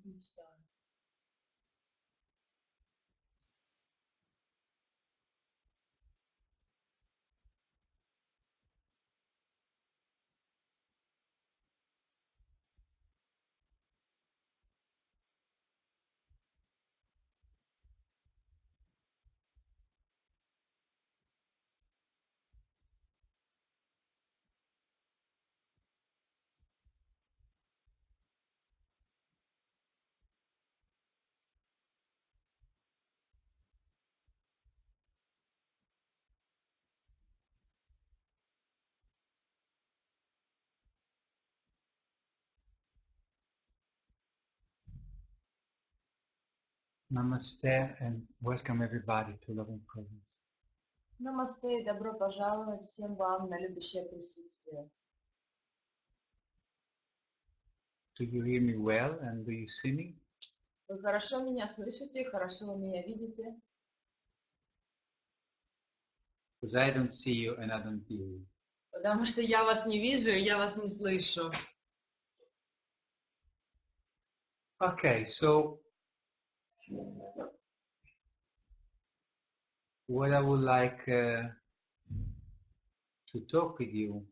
Мечтаю. Namaste and welcome everybody to Loving Presence. Намасте и добро пожаловать всем вам на любящее присутствие. Do you hear me well and do you see me? Вы хорошо меня слышите, хорошо вы меня видите? Because I don't see you and I don't hear you. Потому что я вас не вижу и я вас не слышу. Okay, so what I would like to talk with you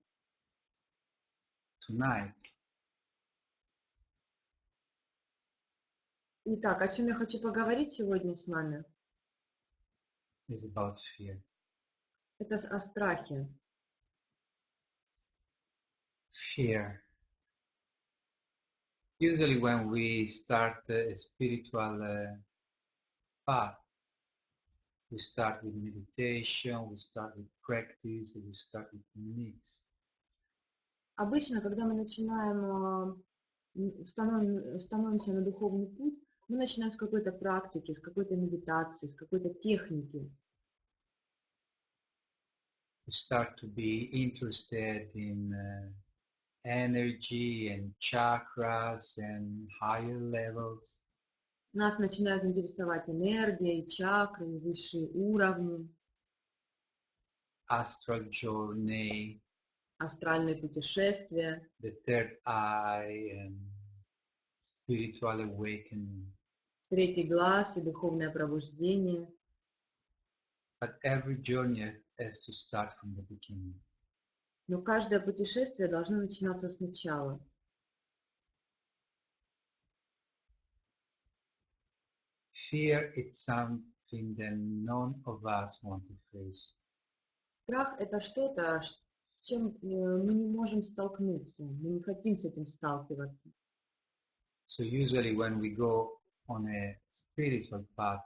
tonight Итак, о чем я хочу поговорить сегодня с вами? is about fear. Это о страхе. Fear. Usually when we start a spiritual path, we start with meditation, we start with practice, we start with techniques. Обычно, когда мы начинаем, становимся на духовный путь, мы начинаем с какой-то практики, с какой-то медитации, с какой-то техники. We start to be interested in energy and chakras and higher levels. Нас начинают интересовать энергия, и чакры, и высшие уровни, Astral journey, астральные путешествия, the third eye, and spiritual awakening. третий глаз и духовное пробуждение. But every journey has to start from the beginning. Но каждое путешествие должно начинаться сначала. Fear is something that none of us want to face. Страх – это что-то, с чем мы не можем столкнуться, мы не хотим с этим сталкиваться. So usually when we go on a spiritual path,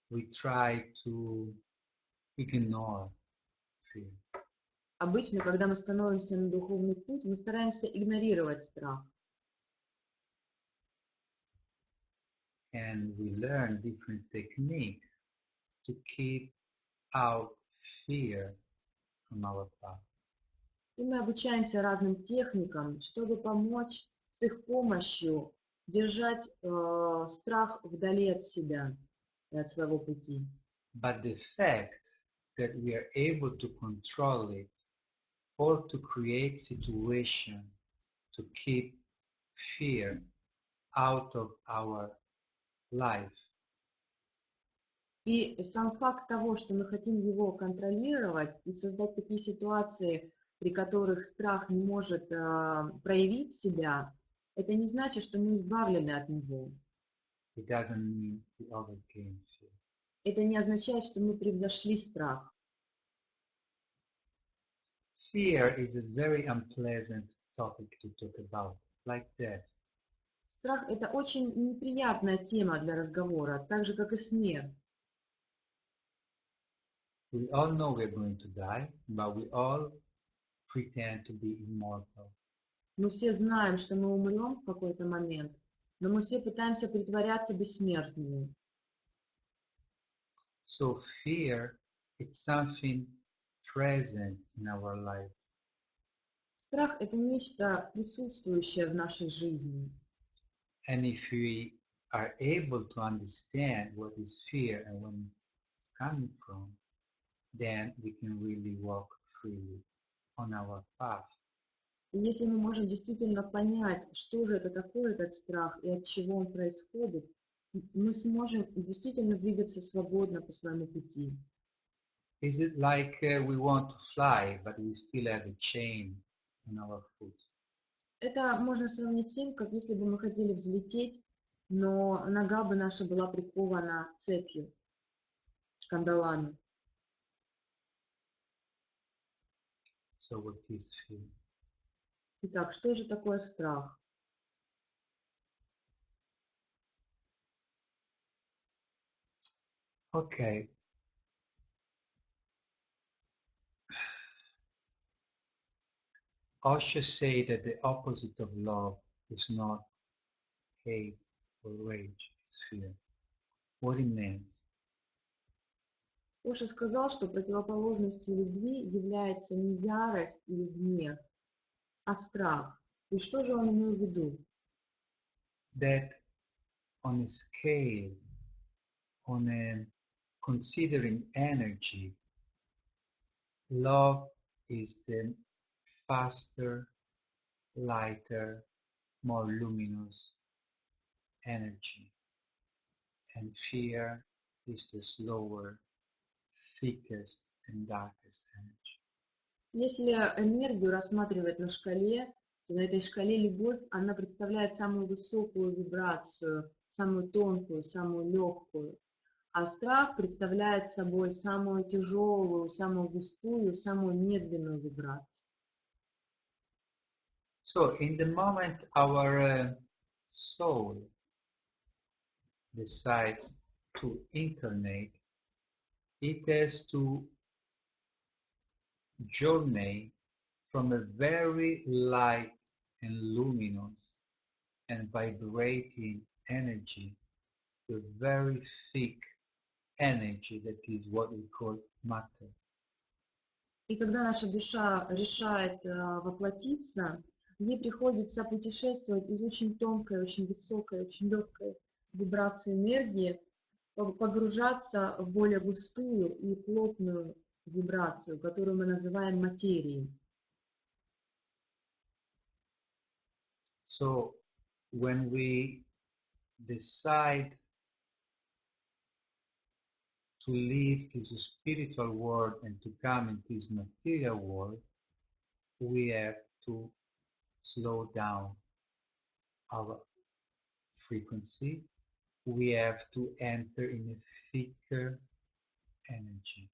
we try to ignore fear. Обычно, когда мы становимся на духовный путь, мы стараемся игнорировать страх. And we learn different techniques to keep out fear from our path. И мы обучаемся разным техникам, чтобы помочь с их помощью держать страх вдали от себя и от своего пути. But the fact that we are able to control it or to create situation to keep fear out of our life И сам факт того, что мы хотим его контролировать и создать такие ситуации, при которых страх не может проявить себя, это не значит, что мы избавлены от него. it doesn't mean we overcame fear. Это не означает, что мы превзошли страх. Fear is a very unpleasant topic to talk about, like death. Страх – это очень неприятная тема для разговора, так же, как и смерть. We all know we're going to die, but we all pretend to be immortal. Мы все знаем, что мы умрем в какой-то момент, но мы все пытаемся притворяться бессмертными. So fear is something present in our life. Страх – это нечто присутствующее в нашей жизни. And if we are able to understand what is fear and where it's coming from, then we can really walk freely on our path. И если мы можем действительно понять, что же это такое, этот страх, и от чего он происходит, мы сможем действительно двигаться свободно по своему пути. Is it like we want to fly, but we still have a chain on our foot? Это можно сравнить с тем, как если бы мы хотели взлететь, но нога бы наша была прикована цепью, кандалами. So what is fear? Итак, что же такое страх? Okay. Osho say that the opposite of love is not hate or rage, it's fear. What it means? Оша сказал, что противоположностью любви является не ярость или гнев, а страх. И что же он имел в виду? That on a scale, on a considering energy, love is the faster, lighter, more luminous energy, and fear is the slower, thickest, and darkest energy. Если энергию рассматривать на шкале, то на этой шкале любовь, она представляет самую высокую вибрацию, самую тонкую, самую легкую. А страх представляет собой самую тяжелую, самую густую, самую медленную вибрацию. So, in the moment our soul decides to incarnate, it has to journey from a very light and luminous and vibrating energy to a very thick energy that is what we call matter. И когда наша душа решает воплотиться, ей приходится путешествовать из очень тонкой, очень высокой, очень легкой вибрации энергии, погружаться в более густую и плотную вибрацию, которую мы называем материей. So when we decide to leave this spiritual world and to come into this material world, we have to slow down our frequency. We have to enter in a thicker energy,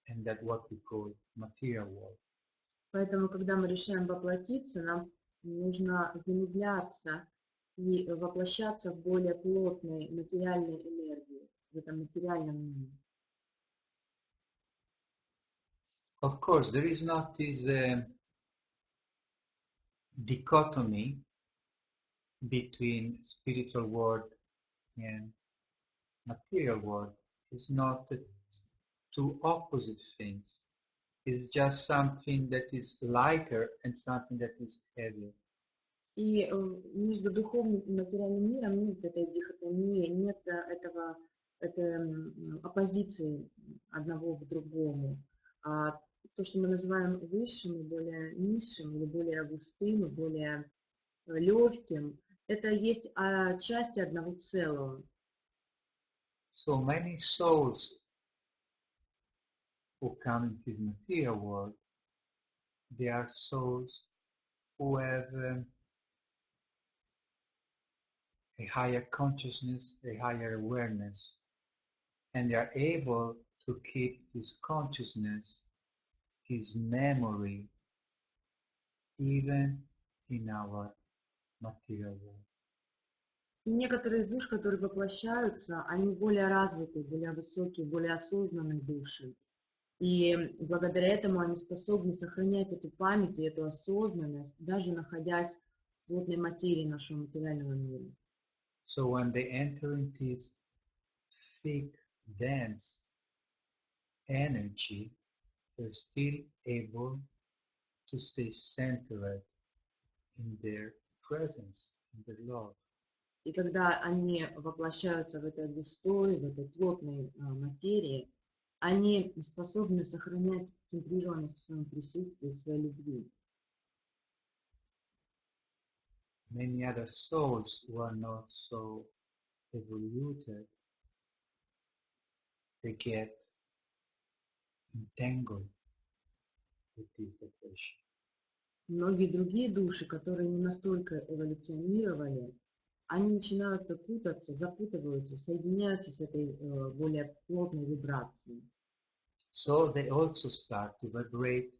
and that's what we call material world. Поэтому, когда мы решаем воплотиться, нам нужно замедляться и воплощаться в более плотной материальной энергии, в этом материальном мире. Of course, there is not this dichotomy between spiritual world and material world. It's not two opposite things. It's just something that is lighter and something that is heavier. И между духовным и материальным миром нет этой дихотомии, нет этой оппозиции одного к другому. А то, что мы называем высшим и более низшим, или более густым и более легким, это есть части одного целого. So many souls who come into this material world, they are souls who have a higher consciousness, a higher awareness, and they are able to keep this consciousness, this memory, even in our material world. И некоторые из душ, которые воплощаются, они более развитые, более высокие, более осознанные души. И благодаря этому они способны сохранять эту память и эту осознанность, даже находясь в плотной материи нашего материального мира. So when they enter into this thick, dense energy, they're still able to stay centered in their presence, in their love. И когда они воплощаются в этой густой, в этой плотной материи, они способны сохранять центрированность в своем присутствии, в своей любви. many other souls who are not so evoluted, they get entangled with this vibration. Многие другие души, которые не настолько эволюционировали, они начинают путаться, запутываются, соединяются с этой более плотной вибрацией. So they also start to vibrate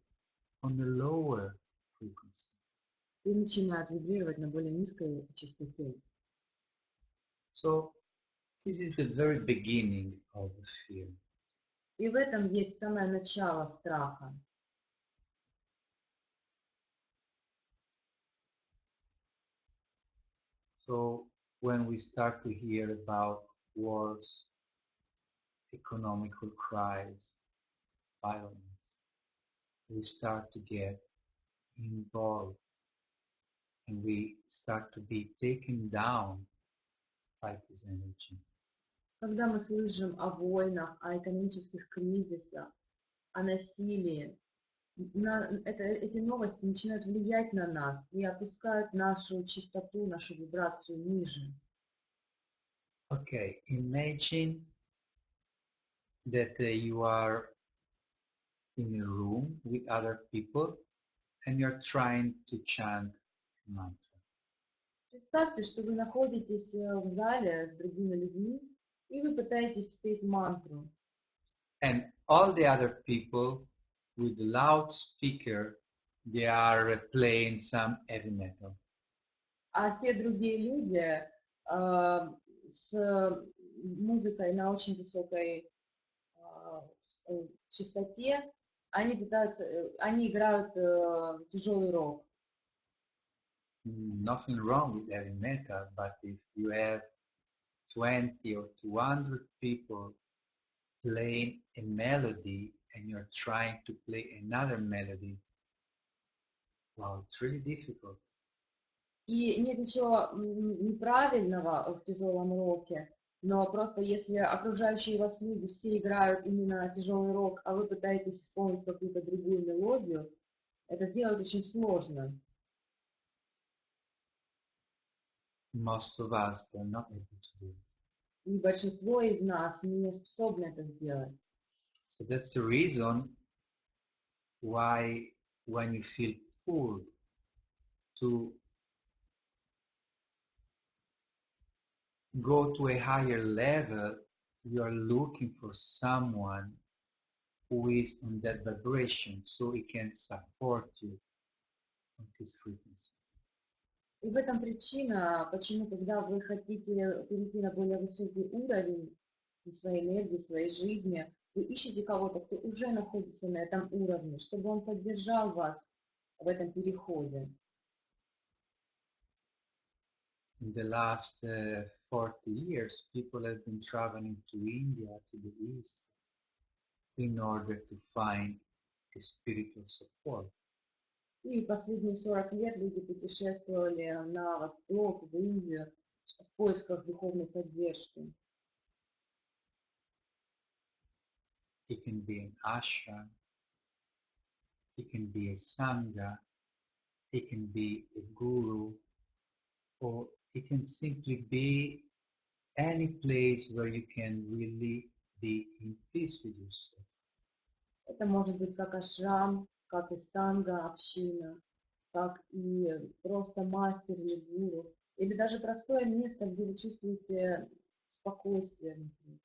on a lower frequency. И начинают вибрировать на более низкой частоте. So this is the very beginning of the fear. И в этом есть самое начало страха. So when we start to hear about wars, economical crisis, violence, we start to get involved and we start to be taken down by this energy. Когда мы слышим о войнах, о экономических кризисах, о насилии, эти новости начинают влиять на нас и опускают нашу частоту, нашу вибрацию ниже. Okay, imagine that you are in a room with other people and you're trying to chant a mantra. Представьте, что вы находитесь в зале с другими людьми, и вы пытаетесь спеть мантру. And all the other people with the loudspeaker, they are playing some heavy metal. А все другие люди с музыкой на очень высокой частоте, они играют тяжелый рок. Nothing wrong with heavy metal, but if you have 20 or 200 people playing a melody and you're trying to play another melody, wow, it's really difficult. И нет ничего неправильного в тяжелом роке, но просто если окружающие вас люди все играют именно тяжелый рок, а вы пытаетесь исполнить какую-то другую мелодию, это сделать очень сложно. Most of us, they're not able to do it. И большинство из нас не способны это сделать. So that's the reason why when you feel pulled to go to a higher level, you are looking for someone who is on that vibration so he can support you on this frequency. И в этом причина, почему, когда вы хотите перейти на более высокий уровень своей энергии, своей жизни, вы ищете кого-то, кто уже находится на этом уровне, чтобы он поддержал вас в этом переходе. In the last 40 years, people have been traveling to India, to the East, in order to find a spiritual support. И последние 40 лет люди путешествовали на восток, в Индию, в поисках духовной поддержки. It can be an ashram, it can be a sangha, it can be a guru, or it can simply be any place where you can really be in peace with yourself. Это может быть как ашрам, как и санга, община, как и просто мастер или гуру, или даже простое место, где вы чувствуете спокойствие внутри.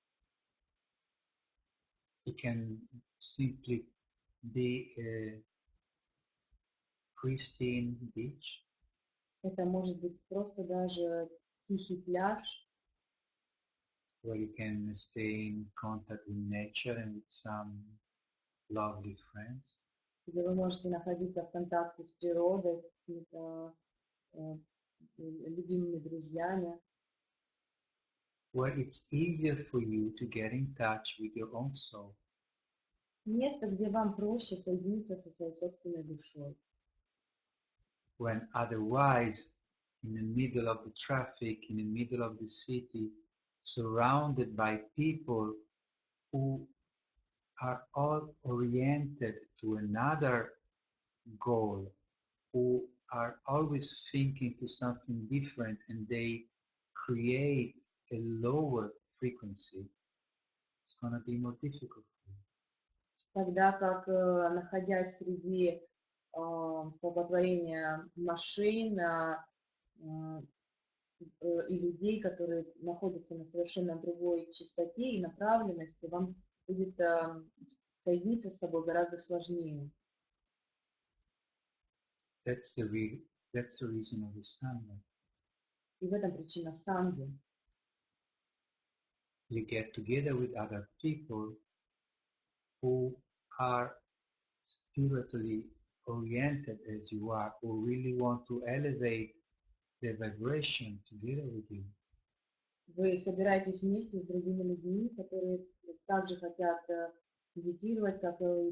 It can simply be a pristine beach. Это может быть просто даже тихий пляж, Where you can stay in contact with nature and with some lovely friends. где вы можете находиться в контакте с природой, с какими-то любимыми друзьями, Where it's easier for you to get in touch with your own soul. место, где вам проще соединиться со своей собственной душой. When otherwise, in the middle of the traffic, in the middle of the city, surrounded by people who are all oriented to another goal, who are always thinking to something different and they create a lower frequency, it's going to be more difficult for you. Тогда как, находясь среди столпотворения машин и людей, которые находятся на совершенно другой частоте и направленности, вам будет соединиться с собой гораздо сложнее. That's the reason of the sangha. И в этом причина санги. You get together with other people who are spiritually oriented as you are, who really want to elevate the vibration together with you. Вы собираетесь вместе с другими людьми, которые также хотят медитировать, как вы,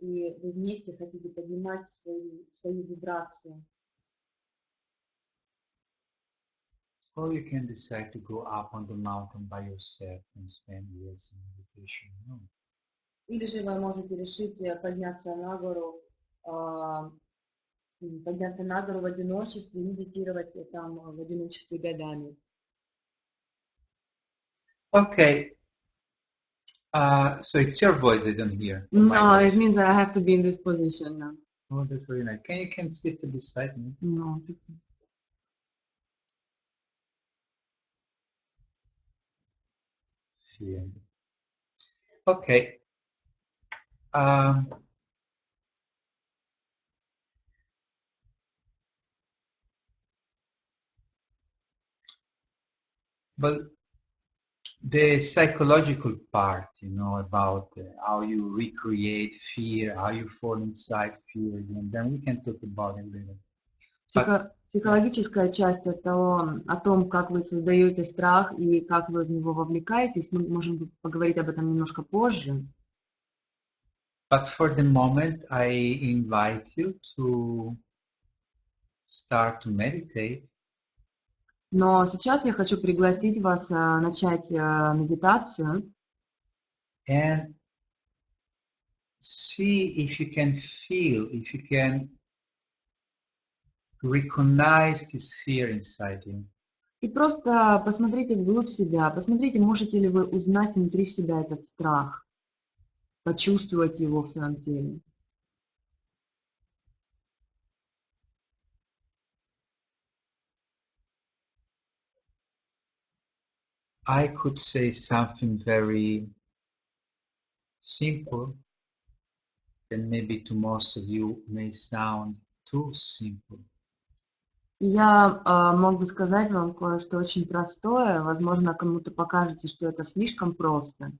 и вы вместе хотите поднимать свою вибрацию. Or you can decide to go up on the mountain by yourself and spend years in meditation. No. Или же вы можете решить подняться на гору в одиночестве, медитировать там в одиночестве годами. Okay. So it's your voice I don't hear. No, it means that I have to be in this position now. Oh, that's very nice. You can sit beside me? No, it's okay. Yeah. Okay. But the psychological part, about how you recreate fear, how you fall inside fear, and then we can talk about it later. Психологическая часть о том, как вы создаете страх и как вы в него вовлекаетесь, мы можем поговорить об этом немножко позже. But for the moment, I invite you to start to meditate. Но сейчас я хочу пригласить вас начать медитацию. And see if you can feel, if you can recognize this fear inside you. И просто посмотрите вглубь себя, посмотрите, можете ли вы узнать внутри себя этот страх, почувствовать его в своем теле. I could say something very simple, and maybe to most of you may sound too simple. Я мог бы сказать вам кое-что очень простое, возможно, кому-то покажется, что это слишком просто.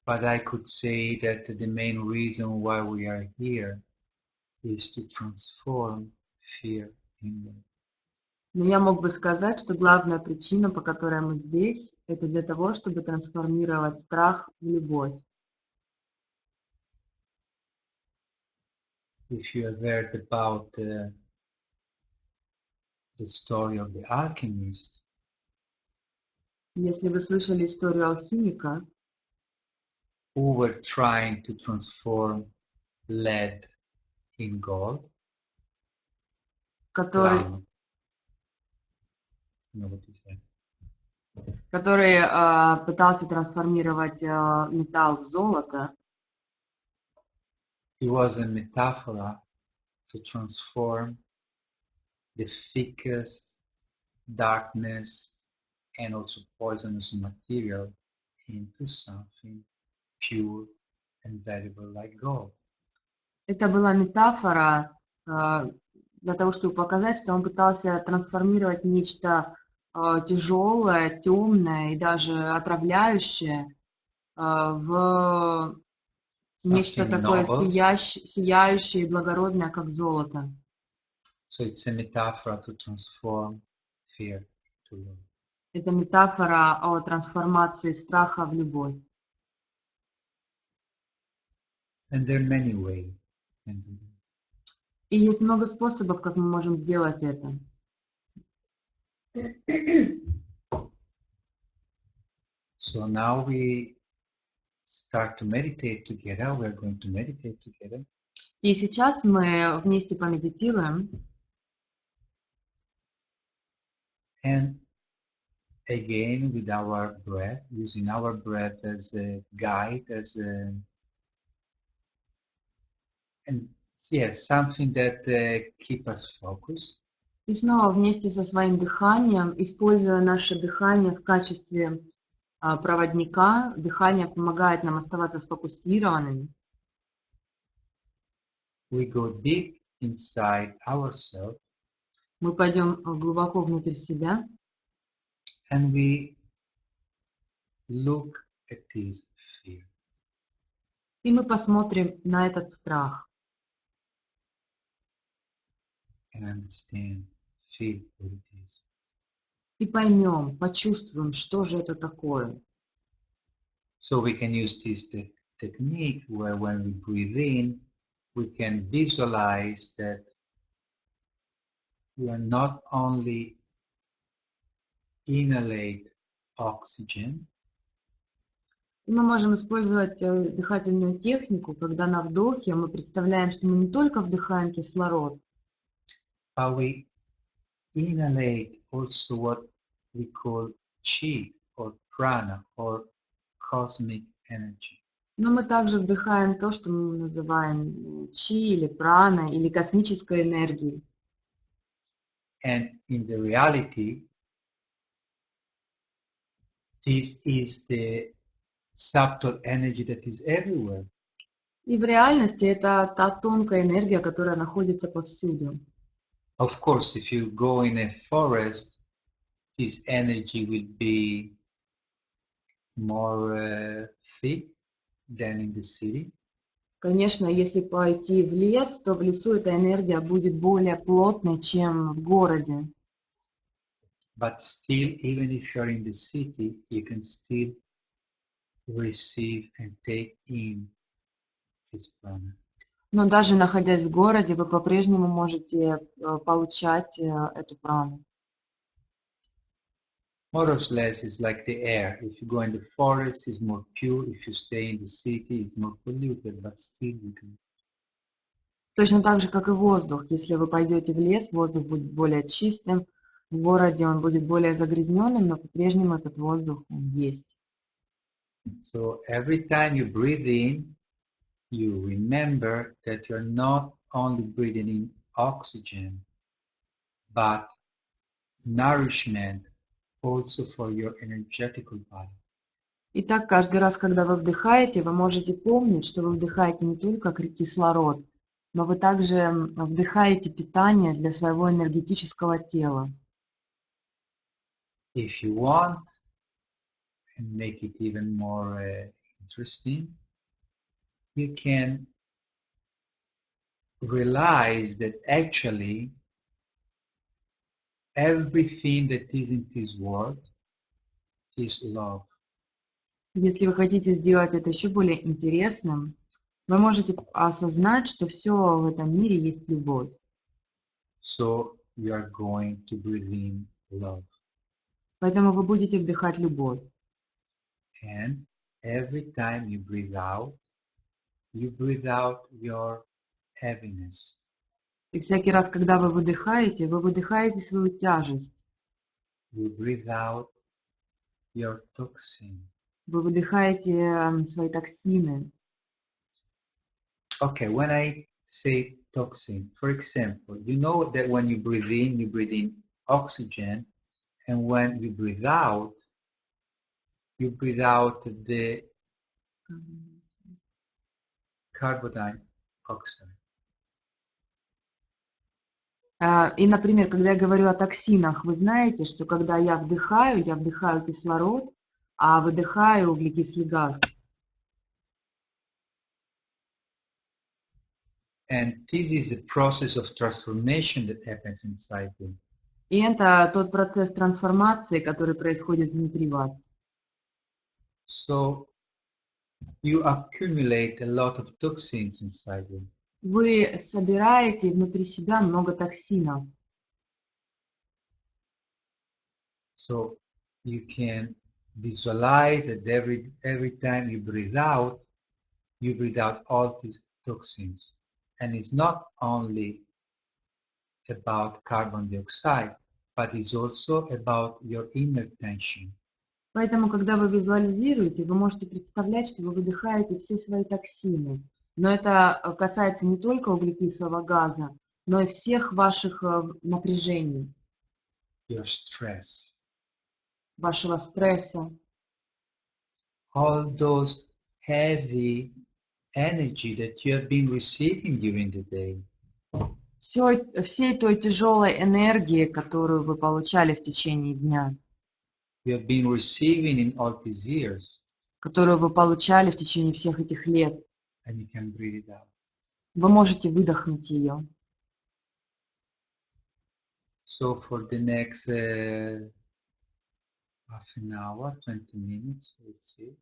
But I could say that the main reason why we are here is to transform fear in love. Но я мог бы сказать, что главная причина, по которой мы здесь, это для того, чтобы трансформировать страх в любовь. If you have heard about the story of the alchemist, Если вы слышали историю алхимика, who were trying to transform lead in gold, который пытался трансформировать металл в золото, it was a metaphor to transform the thickest darkness and also poisonous material into something pure and valuable like gold. это была метафора для того, чтобы показать, что он пытался трансформировать нечто тяжелое, темное и даже отравляющее в нечто такое сияющее и благородное, как золото. So it's a metaphor to transform fear to love. Это метафора о трансформации страха в любовь. And there are many ways to do that. И есть много способов, как мы можем сделать это. So now we start to meditate together. We are going to meditate together. И сейчас мы вместе помедитируем. And again, with our breath, using our breath as a guide, and yes, something that keep us focused. И снова вместе со своим дыханием, используя наше дыхание в качестве проводника, дыхание помогает нам оставаться сфокусированными. We go deep inside ourselves Мы пойдем глубоко внутрь себя, and we look at this fear. и мы посмотрим на этот страх. And understand, feel what it is. И поймем, почувствуем, что же это такое. So we can use this technique where when we breathe in, we can visualize that we are not only inhalate oxygen, И мы можем использовать дыхательную технику, когда на вдохе мы представляем, что мы не только вдыхаем кислород, but we inhalate also what we call chi or prana or cosmic energy. но мы также вдыхаем то, что мы называем чи или прана или космической энергией. And in the reality, this is the subtle energy that is everywhere. И в реальности это та тонкая энергия, которая находится повсюду. Of course, if you go in a forest, this energy will be more thick than in the city. Конечно, если пойти в лес, то в лесу эта энергия будет более плотной, чем в городе. But still, even if you're in the city, you can still receive and take in this prana. Но даже находясь в городе, вы по-прежнему можете получать эту прану. More or less, it's like the air. If you go in the forest, it's more pure. If you stay in the city, it's more polluted, but still you can. Точно так же, как и воздух. Если вы пойдете в лес, воздух будет более чистым, в городе он будет более загрязненным, но по-прежнему этот воздух он есть. So every time you breathe in, you remember that you're not only breathing in oxygen, but nourishment also for your energetical body. Итак, каждый раз, когда вы вдыхаете, вы можете помнить, что вы вдыхаете не только кислород, но вы также вдыхаете питание для своего энергетического тела. If you want, and make it even more interesting, you can realize that actually everything that is in this world is love. Если вы хотите сделать это еще более интересным, вы можете осознать, что все в этом мире есть любовь. So you are going to breathe in love. Поэтому вы будете вдыхать любовь. And every time you breathe out your heaviness. И всякий раз, когда вы выдыхаете свою тяжесть. You breathe out your toxin. Вы выдыхаете свои токсины. Okay, when I say toxin, for example, you know that when you breathe in oxygen, and when you breathe out the carbon dioxide. И, например, когда я говорю о токсинах, вы знаете, что когда я вдыхаю кислород, а выдыхаю углекислый газ. And this is a process of transformation that happens inside you. И это тот процесс трансформации, который происходит внутри вас. So you accumulate a lot of toxins inside you. Вы собираете внутри себя много токсинов. So you can visualize that every time you breathe out all these toxins. And it's not only about carbon dioxide, but it's also about your inner tension. Поэтому, когда вы визуализируете, вы можете представлять, что вы выдыхаете все свои токсины. Но это касается не только углекислого газа, но и всех ваших напряжений, Your stress, вашего стресса, all those heavy energy that you have been receiving during the day. всей той тяжелой энергии, которую вы получали в течение дня, You have been receiving in all these years, которую вы получали в течение всех этих лет. and you can breathe it out. Вы можете выдохнуть ее. So for the next half an hour, 20 minutes, let's see,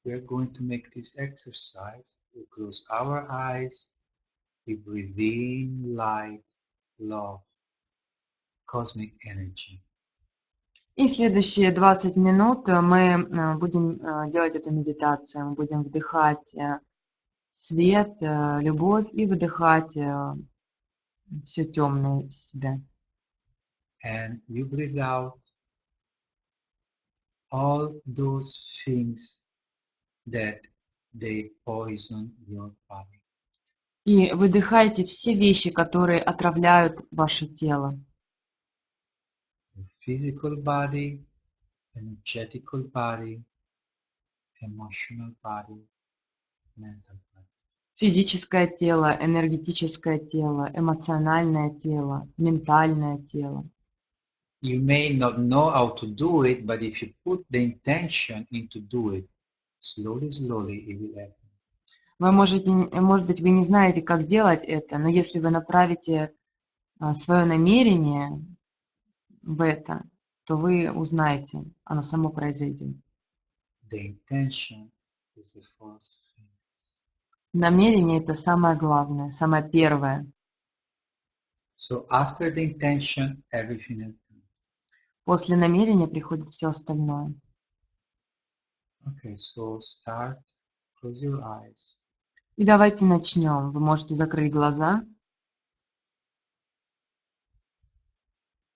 we are going to make this exercise. We close our eyes, we breathe in light, love, cosmic energy. И следующие 20 минут мы будем делать эту медитацию. Мы будем вдыхать свет, любовь и выдыхать все темное из себя. And you breathe out all those things that they poison your body. И выдыхайте все вещи, которые отравляют ваше тело. Your physical body, energetical body, emotional body, mental body. Физическое тело, энергетическое тело, эмоциональное тело, ментальное тело. You may not know how to do it, but if you put the intention into do it, slowly, slowly it will happen. Вы можете, может быть, вы не знаете, как делать это, но если вы направите свое намерение в это, то вы узнаете, оно само произойдет. The intention is the first thing. Намерение – это самое главное, самое первое. So after the intention, everything else comes. После намерения приходит все остальное. Okay, so start, close your eyes. И давайте начнем. Вы можете закрыть глаза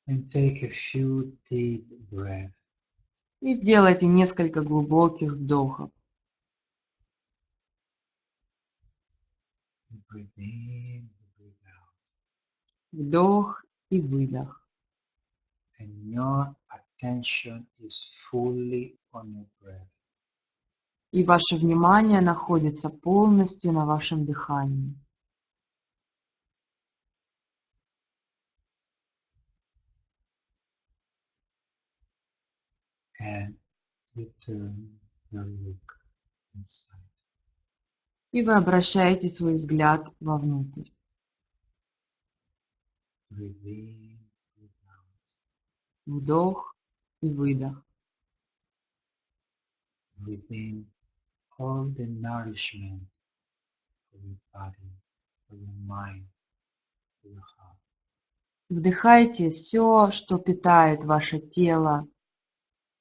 And take a few deep breaths. и сделайте несколько глубоких вдохов. Breathe in, breathe out. Вдох и выдох. And your attention is fully on your breath. И ваше внимание находится полностью на вашем дыхании. And you turn your look inside. И вы обращаете свой взгляд вовнутрь. Breathe in, breathe out. Вдох и выдох. Breathe in all the nourishment for your body, for your mind, for your heart. Вдыхайте все, что питает ваше тело,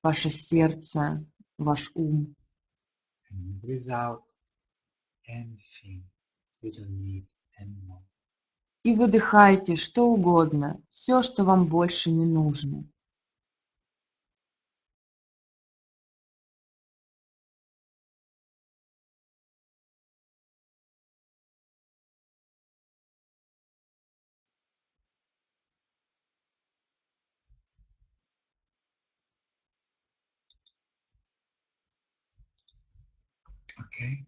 ваше сердце, ваш ум. And breathe out anything you don't need anymore. И выдыхайте что угодно, все, что вам больше не нужно. Okay?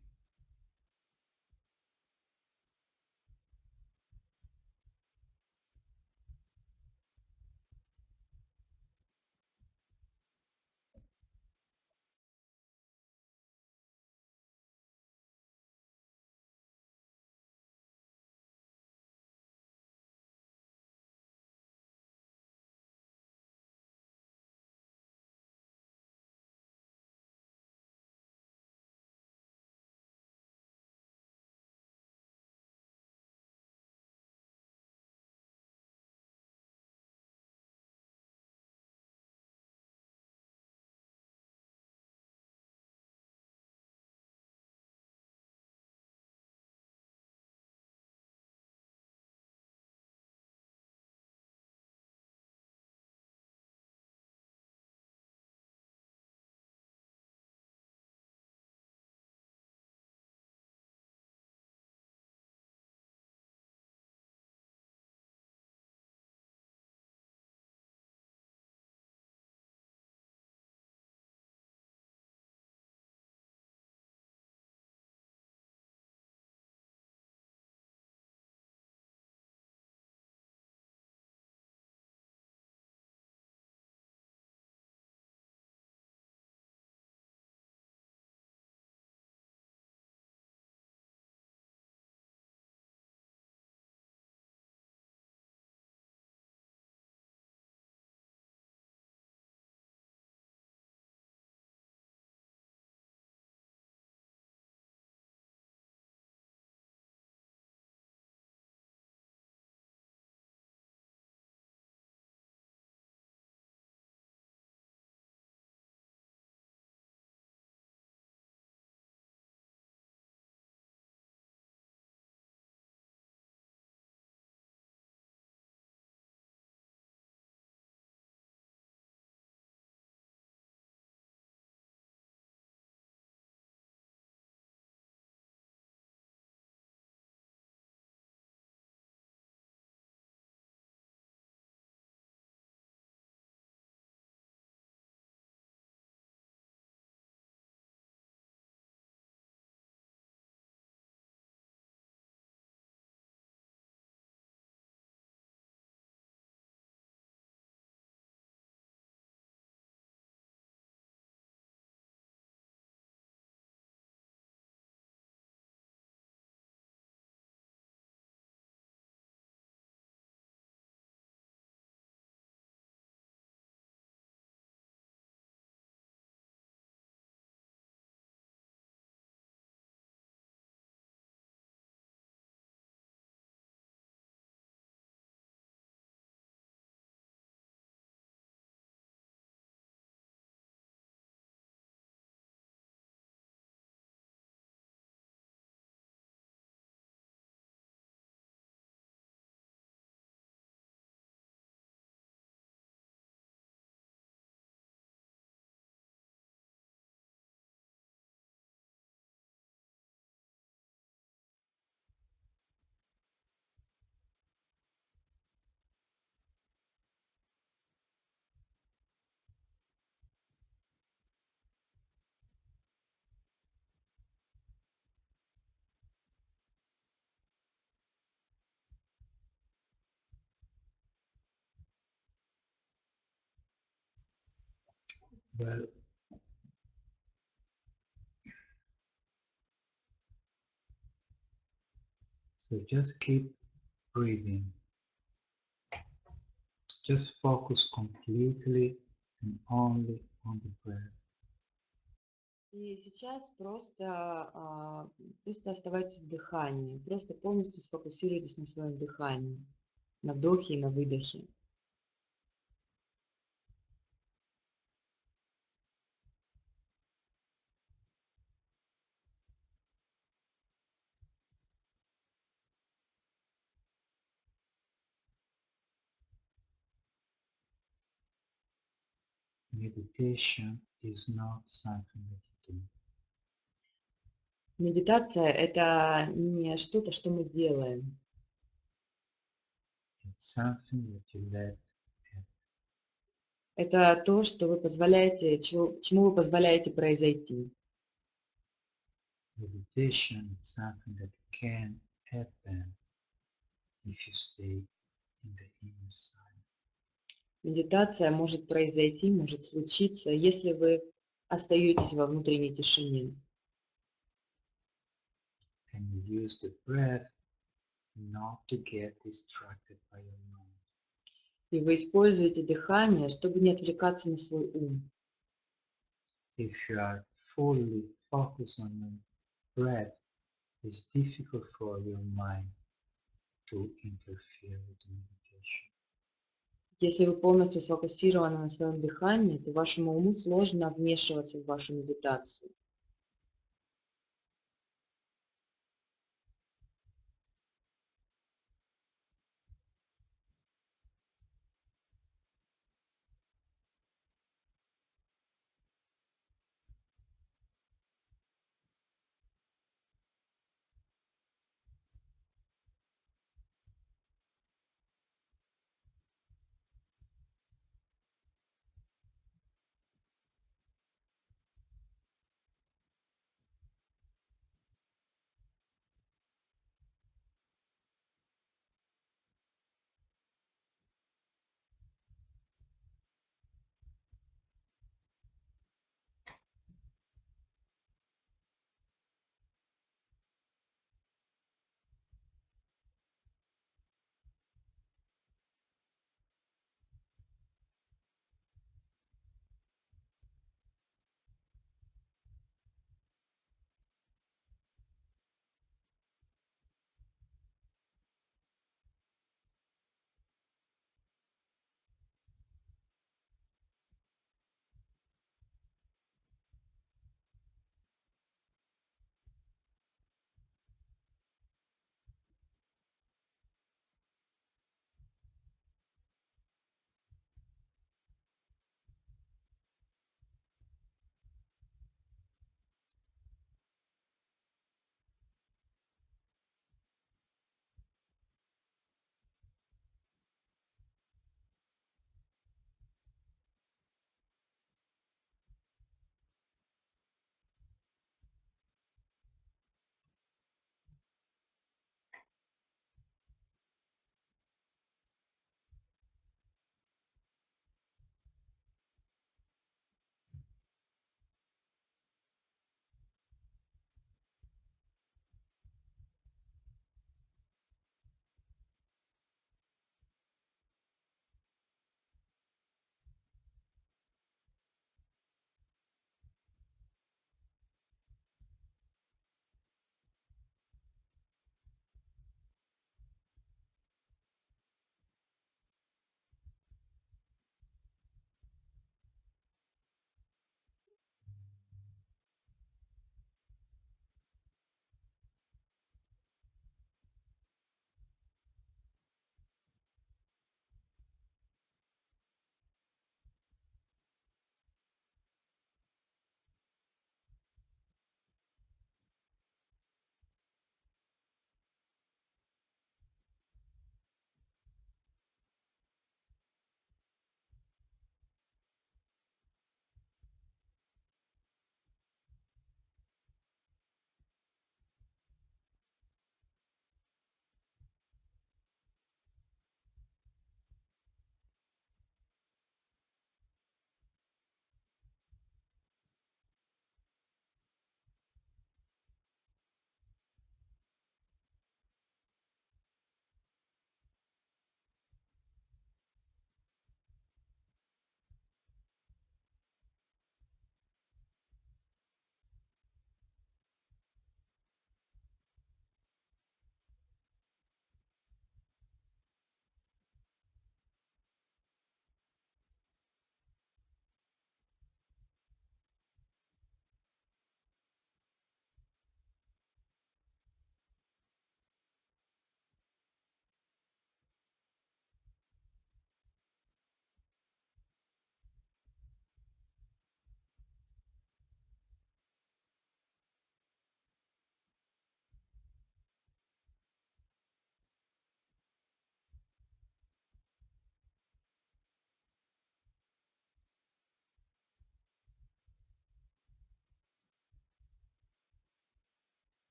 Well, so just keep breathing. Just focus completely and only on the breath. И сейчас просто оставайтесь в дыхании, просто полностью сфокусируйтесь на своем дыхании, на вдохе и на выдохе. Meditation is not something that you do. Медитация – это не что-то, что мы делаем. It's something that you let happen. Это то, что вы позволяете, чему вы позволяете произойти. Meditation is something that can happen if you stay in the inner side. Медитация может произойти, может случиться, если вы остаетесь во внутренней тишине. And you use the breath not to get distracted by your mind. И вы используете дыхание, чтобы не отвлекаться на свой ум. If you are fully focused on your breath, it's difficult for your mind to interfere with the meditation. Если вы полностью сфокусированы на своем дыхании, то вашему уму сложно вмешиваться в вашу медитацию.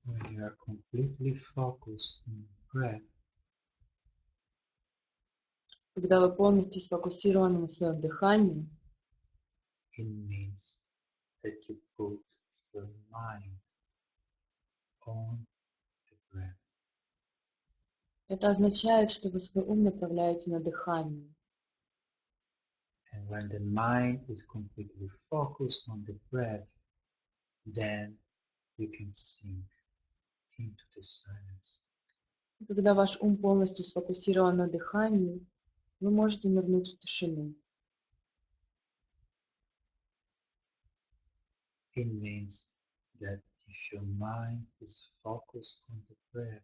When you are completely focused on breath, Когда вы полностью сфокусированы на своем дыхании, it means that you put your mind on the breath. это означает, что вы свой ум направляете на дыхание. And when the mind is completely focused on the breath, then you can sink into the silence. И когда ваш ум полностью сфокусирован на дыхании, вы можете нырнуть в тишину. It means that if your mind is focused on the breath,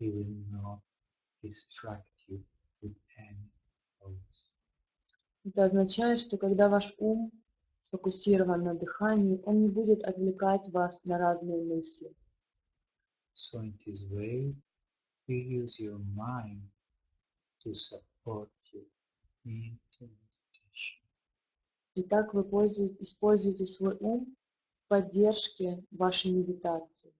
it will not distract you with any thoughts. Это означает, что когда ваш ум сфокусирован на дыхании, он не будет отвлекать вас на разные мысли. So in this way, you use your mind to support you into meditation. Итак, вы используете свой ум в поддержке вашей медитации.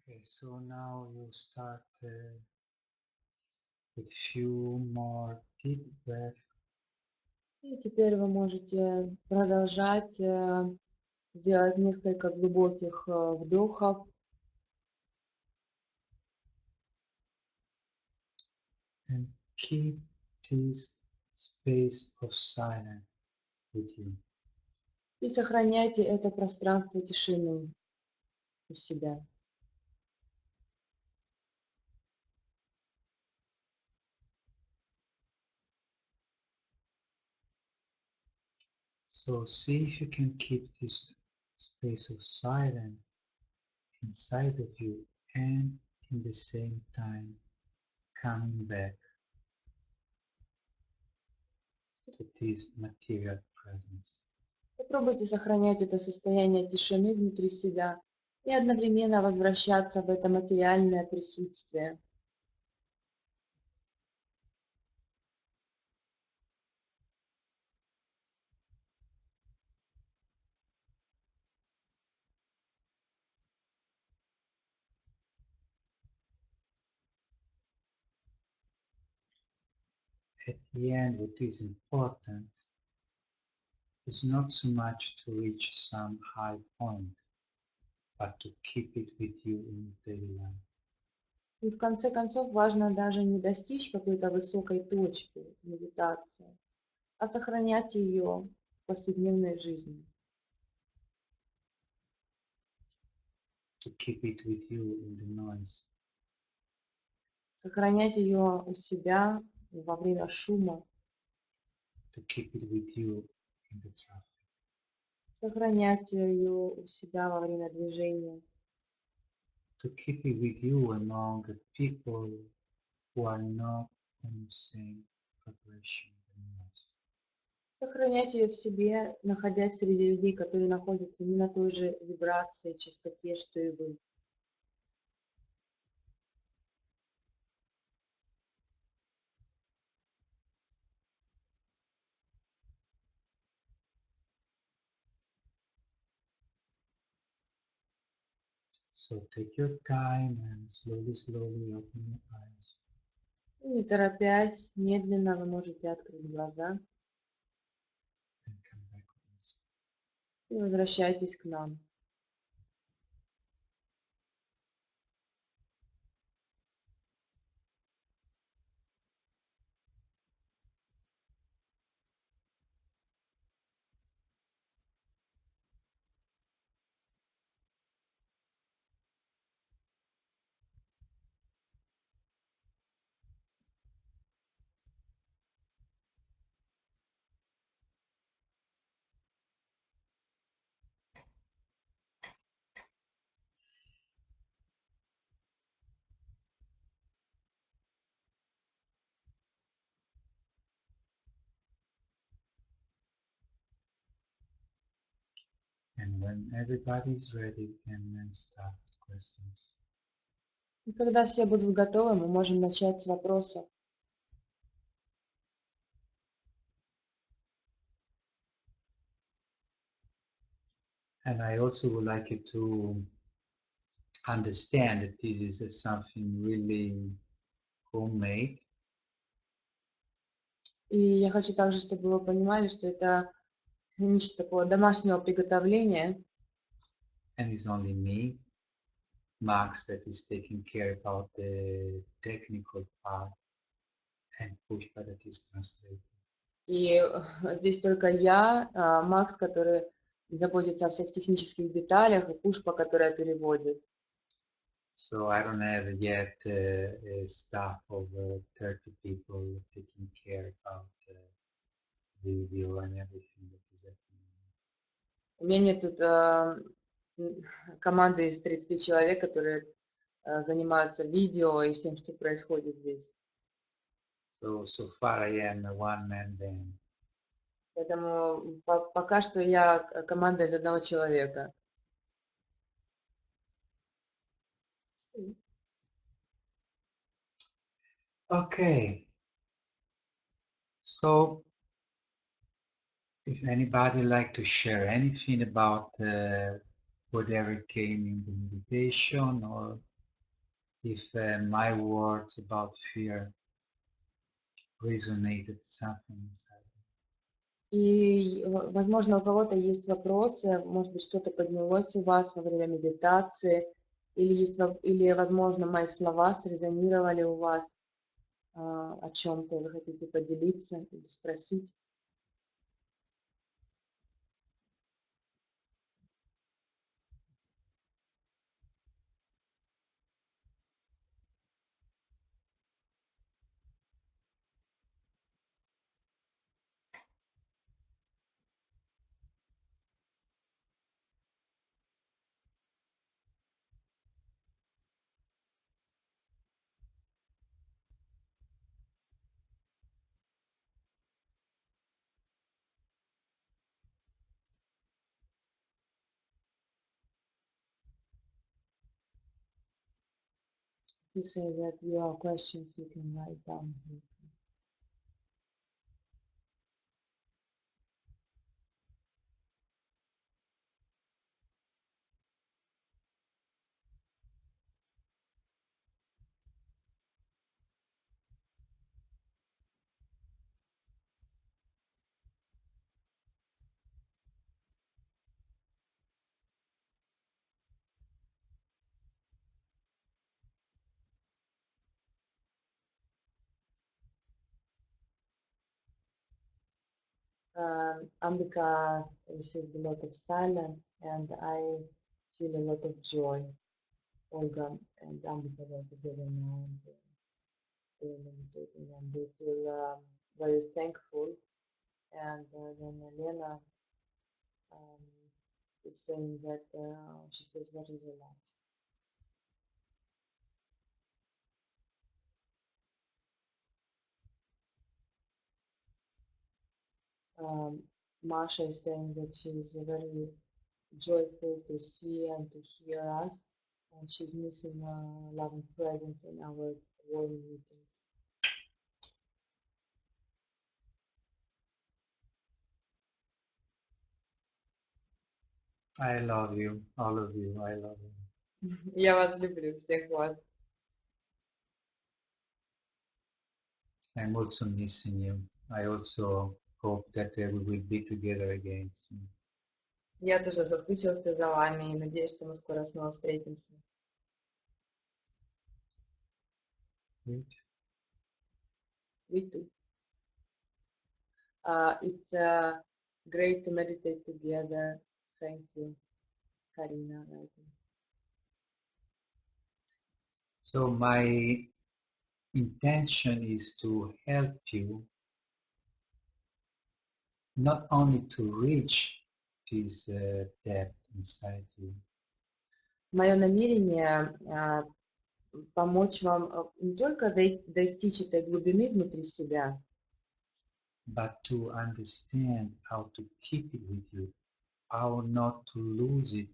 Okay, so now you start with few more deep breaths. И теперь вы можете продолжать сделать несколько глубоких вдохов. And keep this space of silence with you. И сохраняйте это пространство тишины у себя. So see if you can keep this space of silence inside of you and in the same time coming back to this material presence. Попробуйте сохранять это состояние тишины внутри себя и одновременно возвращаться в это материальное присутствие. At the end, what is important is not so much to reach some high point, but to keep it with you in daily life. И в конце концов важно даже не достичь какой-то высокой точки медитации, а сохранять ее в повседневной жизни. To keep it with you in the noise, Сохранять ее у себя во время шума, to keep it with you in the traffic, сохранять ее у себя во время движения, to keep it with you among the people who are not on the same vibration than us. сохранять ее в себе, находясь среди людей, которые находятся не на той же вибрации, частоте, что и вы. So take your time and slowly open your eyes. И не торопясь, медленно вы можете открыть глаза And come back with us. и возвращайтесь к нам. And when everybody's ready, we can then start with questions. И когда все будут готовы, мы можем начать с вопросов. And I also would like you to understand that this is something really homemade. И я хочу также, чтобы вы понимали, что это нечто такого домашнего приготовления, And it's only me, Max, that is taking care about the technical part, and Pushpa that is translating. и здесь только я, Макс, который заботится о всех технических деталях, и Пушпа, которая переводит. So I don't have yet a staff of 30 people taking care about video and everything that is happening. У меня нет тут команды из 30 человек, которые занимаются видео и всем, что происходит здесь. So far I am a one-man band. Поэтому пока что я команда из одного человека. Okay. So if anybody like to share anything about whatever came in the meditation or if my words about fear resonated something inside. И, возможно, у кого-то есть вопросы, может быть, что-то поднялось у вас во время медитации, или, возможно, мои слова срезонировали у вас о чем-то, и вы хотите поделиться или спросить. You say that you have questions, you can write down here. Ambika received a lot of silence, and I feel a lot of joy. Olga and Ambika were together now, and they're meditating, and they feel very thankful. And then Elena is saying that she feels very relaxed. Masha is saying that she is very joyful to see and to hear us, and she's missing loving presence in our warm meetings. I love you, all of you, I love you. Я вас люблю, всех вас. I'm also missing you. I also hope that we will be together again soon. Я тоже соскучился за вами и надеюсь, что мы скоро снова встретимся. Great. We too. It's great to meditate together. Thank you, Karina. So my intention is to help you not only to reach this depth inside you, Мое намерение помочь вам не только достичь этой глубины внутри себя, but to understand how to keep it with you, how not to lose it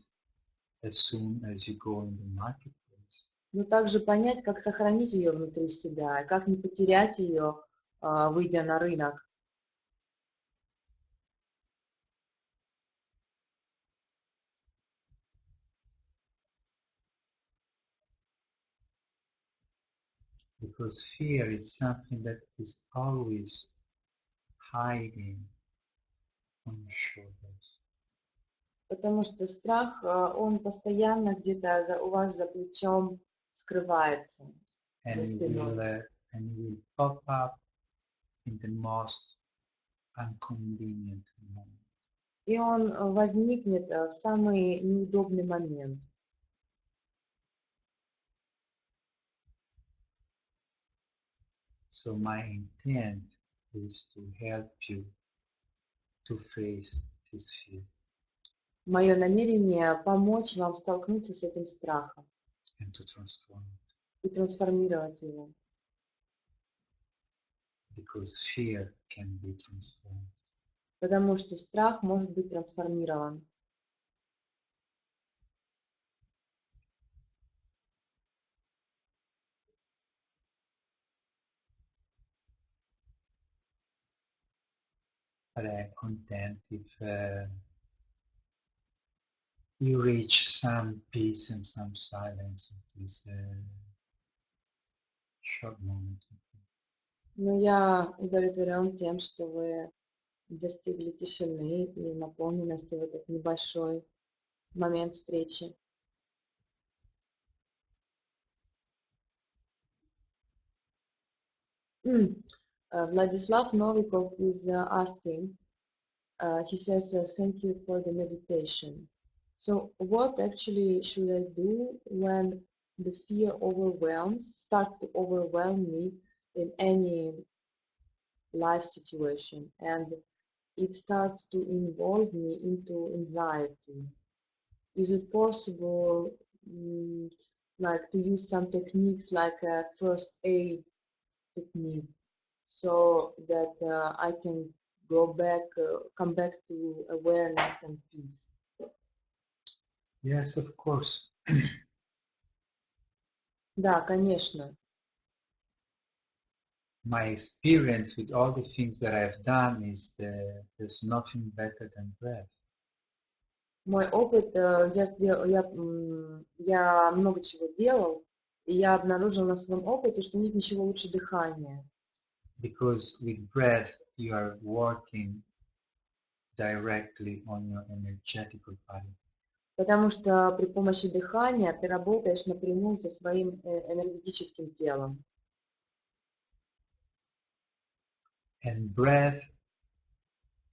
as soon as you go in the marketplace. но также понять, как сохранить ее внутри себя, и как не потерять ее, выйдя на рынок. Because fear is something that is always hiding on your shoulders. Потому что страх, он постоянно где-то у вас за плечом скрывается. And it will pop up in the most inconvenient moment. И он возникнет в самый неудобный момент. So my intent is to help you to face this fear. Мое намерение помочь вам столкнуться с этим страхом And to transform it. и трансформировать его. Because fear can be transformed. Потому что страх может быть трансформирован. But I am content if you reach some peace and some silence in this short moment. Но я удовлетворен тем, что вы достигли тишины и наполненности в этот небольшой момент встречи. Vladislav Novikov is asking, he says, thank you for the meditation. So what actually should I do when the fear starts to overwhelm me in any life situation, and it starts to involve me into anxiety? Is it possible, like, to use some techniques like a first aid technique, so that I can come back to awareness and peace? Yes, of course. Да, конечно. My experience with all the things that I've done is that there's nothing better than breath. Мой опыт, я много чего делал, и я обнаружил на своем опыте, что нет ничего лучше дыхания. Because with breath, you are working directly on your energetical body. Потому что при помощи дыхания ты работаешь напрямую со своим энергетическим телом. And breath,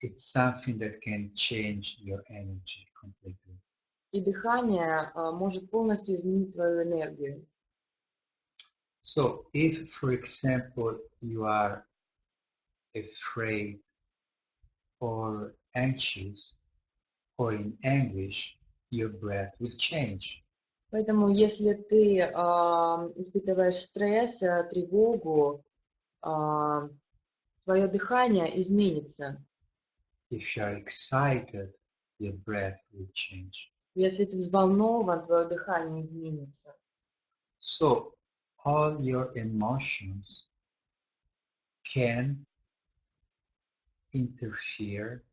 it's something that can change your energy completely. И дыхание может полностью изменить твою энергию. So if, for example, you are afraid or anxious or in anguish, your breath will change. Поэтому если ты испытываешь стресс, тревогу, твое дыхание изменится. If you are excited, your breath will change. Если ты взволнован, твое дыхание изменится. So all your emotions can interfere,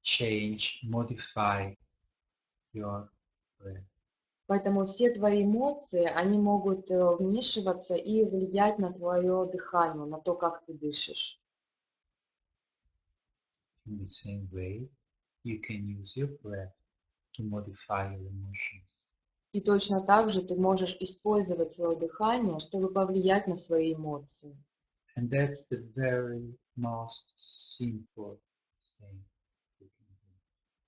change, modify your breath. Поэтому все твои эмоции, они могут вмешиваться и влиять на твое дыхание, на то, как ты дышишь. In the same way, you can use your breath to modify your emotions. И точно так же ты можешь использовать свое дыхание, чтобы повлиять на свои эмоции. And that's the very most simple thing you can do.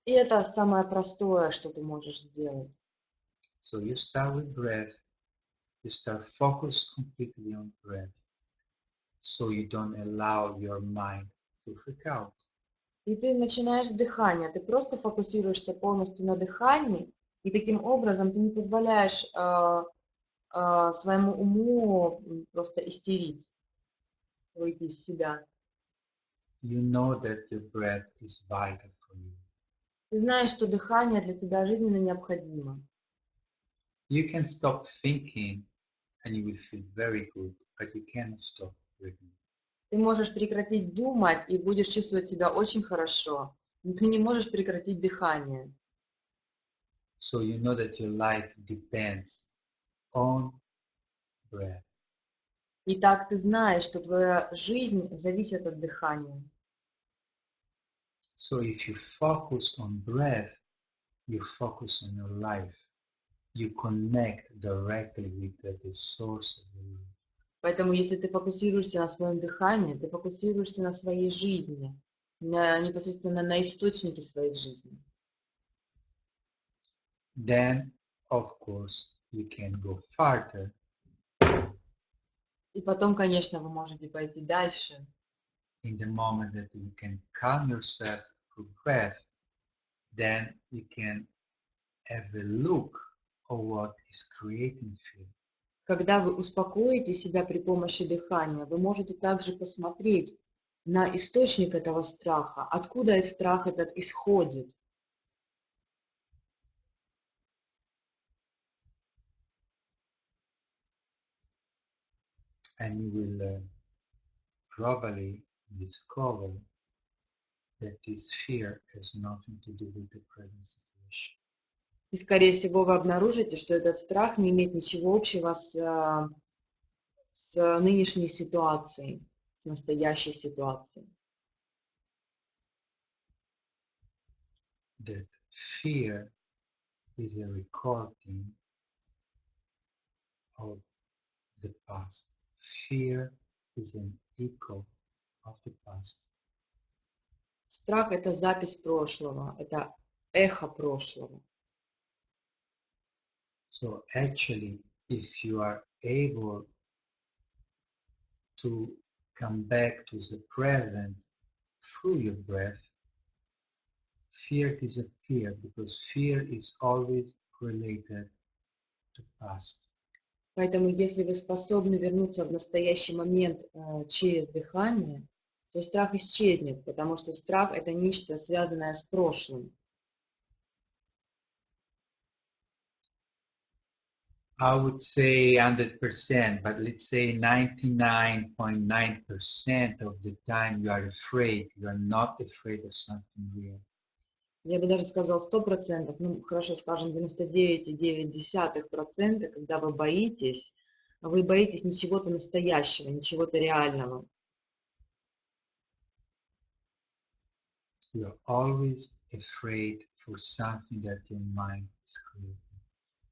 И это самое простое, что ты можешь сделать. So you start with breath, you start focused completely on breath, so you don't allow your mind to freak out. И ты начинаешь с дыхания, ты просто фокусируешься полностью на дыхании, и таким образом ты не позволяешь своему уму просто истерить, выйти из себя. You know that your breath is vital for you. Ты знаешь, что дыхание для тебя жизненно необходимо. You can stop thinking and you will feel very good, but you cannot stop breathing. Ты можешь прекратить думать и будешь чувствовать себя очень хорошо, но ты не можешь прекратить дыхание. So you know that your life depends on breath. Итак, ты знаешь, что твоя жизнь зависит от дыхания. So if you focus on breath, you focus on your life. You connect directly with the source of your life. Поэтому, если ты фокусируешься на своем дыхании, ты фокусируешься на своей жизни, непосредственно на источнике своей жизни. Then, of course, you can go farther. И потом, конечно, вы можете пойти дальше. In the moment that you can calm yourself through breath, then you can have a look at what is creating fear. Когда вы успокоите себя при помощи дыхания, вы можете также посмотреть на источник этого страха, откуда этот страх этот исходит. And you will probably discover that this fear has nothing to do with the present situation. И, скорее всего, вы обнаружите, что этот страх не имеет ничего общего с нынешней ситуацией, с настоящей ситуацией. That fear is a recording of the past. Fear is an echo of the past. Страх – это запись прошлого, это эхо прошлого. So actually, if you are able to come back to the present through your breath, fear disappears because fear is always related to past. Поэтому если вы способны вернуться в настоящий момент через дыхание, то страх исчезнет, потому что страх – это нечто, связанное с прошлым. I would say 100%, but let's say 99.9% of the time you are afraid. You are not afraid of something real. Я бы даже сказал 100%, ну хорошо, скажем 99,9%, когда вы боитесь не чего-то настоящего, не чего-то реального. You are always afraid for something that your mind is creating.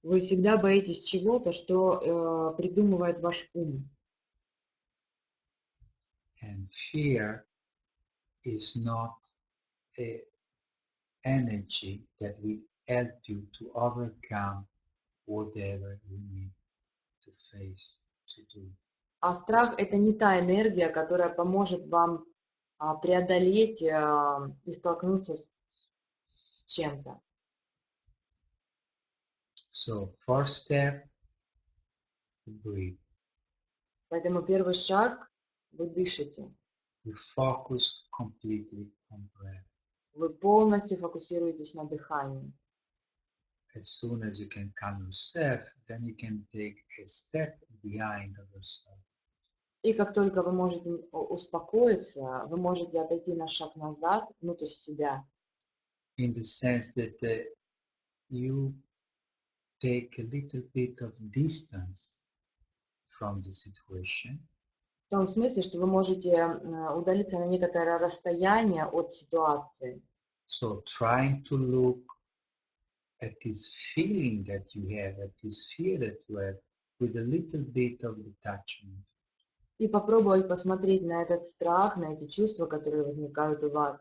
Вы всегда боитесь чего-то, что придумывает ваш ум. And fear is not an energy that will help you to overcome whatever you need to face, to do. А страх – это не та энергия, которая поможет вам преодолеть и столкнуться с чем-то. So first step, breathe. Поэтому первый шаг – вы дышите. You focus completely on breath. Вы полностью фокусируетесь на дыхании. As soon as you can calm yourself, then you can take a step behind of yourself. И как только вы можете успокоиться, вы можете отойти на шаг назад, внутрь себя. In the sense that you take a little bit of distance from the situation. В том смысле, что вы можете удалиться на некоторое расстояние от ситуации. So trying to look at this feeling that you have, at this fear that you have, with a little bit of detachment. И попробовать посмотреть на этот страх, на эти чувства, которые возникают у вас,